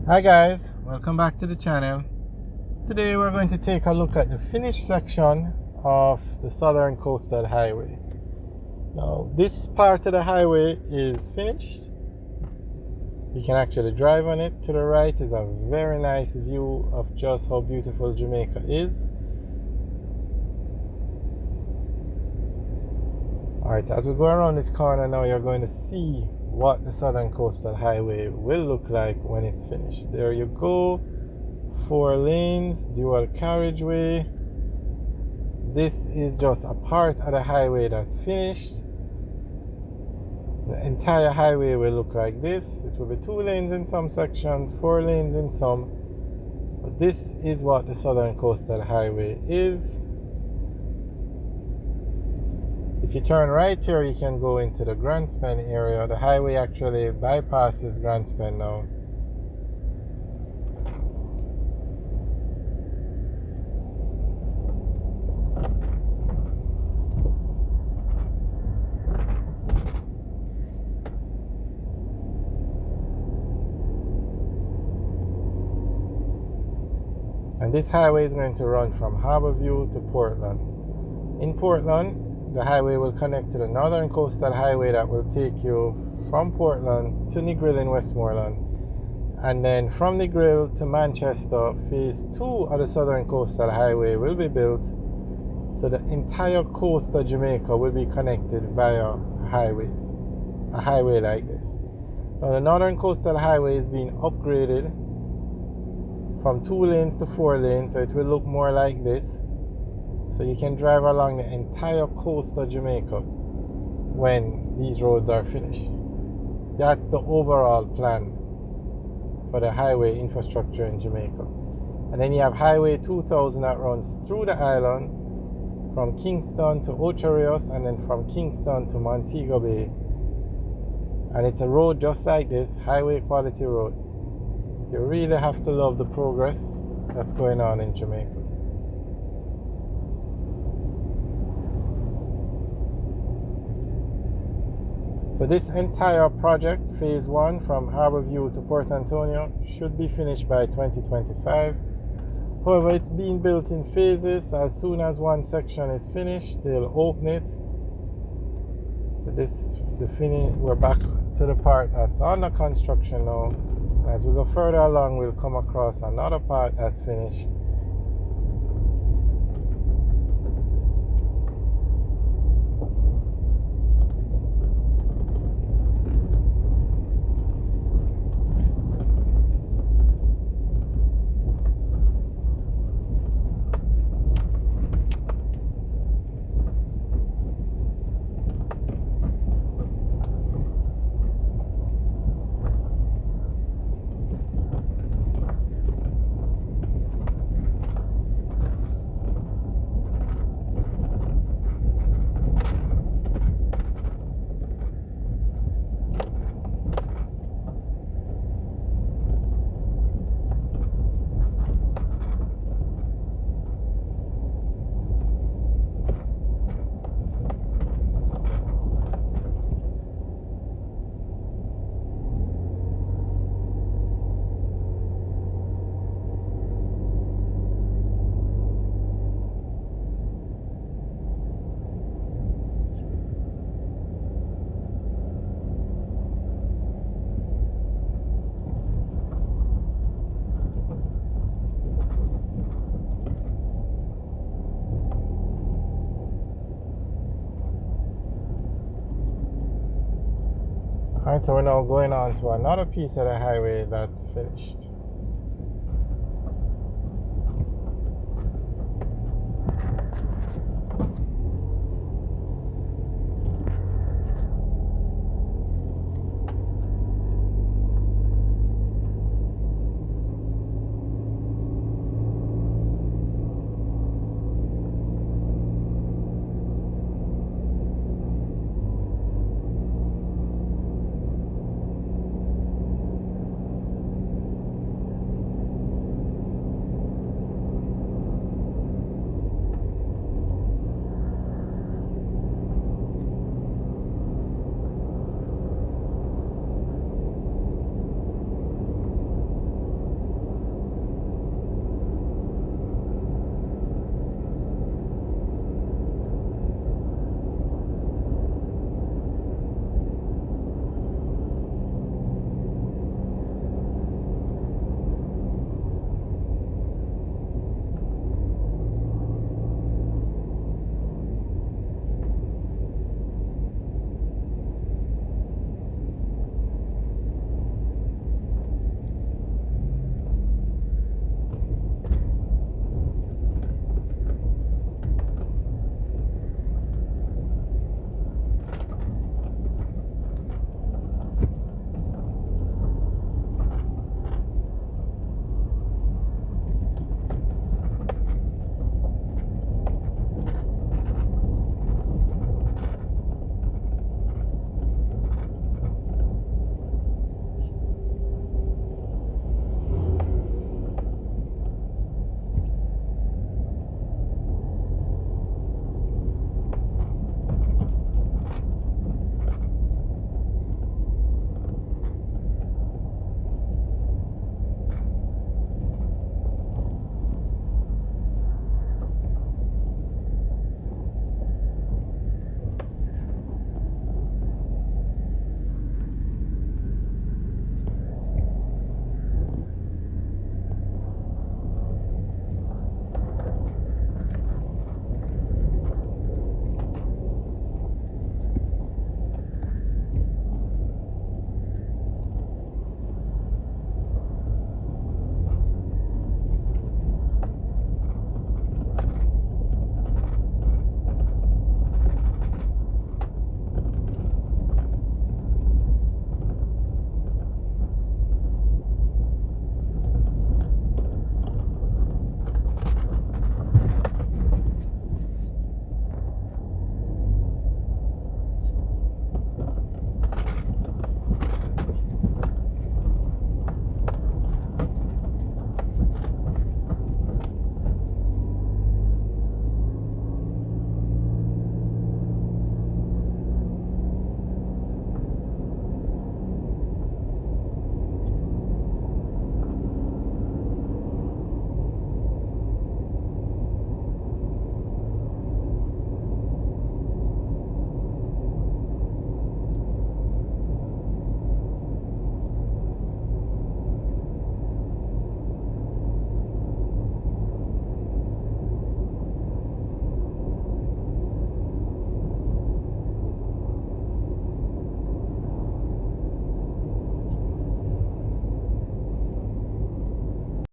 Hi guys, welcome back to the channel. Today we're going to take a look at the finished section of the Southern Coastal Highway. Now this part of the highway is finished. You can actually drive on it. To the right is a very nice view of just how beautiful Jamaica is. Alright, as we go around this corner now, you're going to see what the Southern Coastal Highway will look like when it's finished. There you go. 4 lanes, dual carriageway. This is just a part of the highway that's finished. The entire highway will look like this. It will be 2 lanes in some sections, 4 lanes in some. But this is what the Southern Coastal Highway is. If you turn right here, you can go into the Grandstand area. The highway actually bypasses Grandstand now. And this highway is going to run from Harborview to Portland. In Portland, the highway will connect to the Northern Coastal Highway that will take you from Portland to Negril in Westmoreland. And then from Negril to Manchester, phase 2 of the Southern Coastal Highway will be built. So the entire coast of Jamaica will be connected via highways. A highway like this. Now the Northern Coastal Highway is being upgraded from 2 lanes to 4 lanes, so it will look more like this. So you can drive along the entire coast of Jamaica when these roads are finished. That's the overall plan for the highway infrastructure in Jamaica. And then you have Highway 2000 that runs through the island from Kingston to Ocho Rios and then from Kingston to Montego Bay. And it's a road just like this, highway quality road. You really have to love the progress that's going on in Jamaica. So this entire project, phase 1 from Harborview to Port Antonio, should be finished by 2025. However, it's being built in phases. As soon as one section is finished, they'll open it. So we're back to the part that's under construction now. As we go further along, we'll come across another part that's finished. Alright, so we're now going on to another piece of the highway that's finished.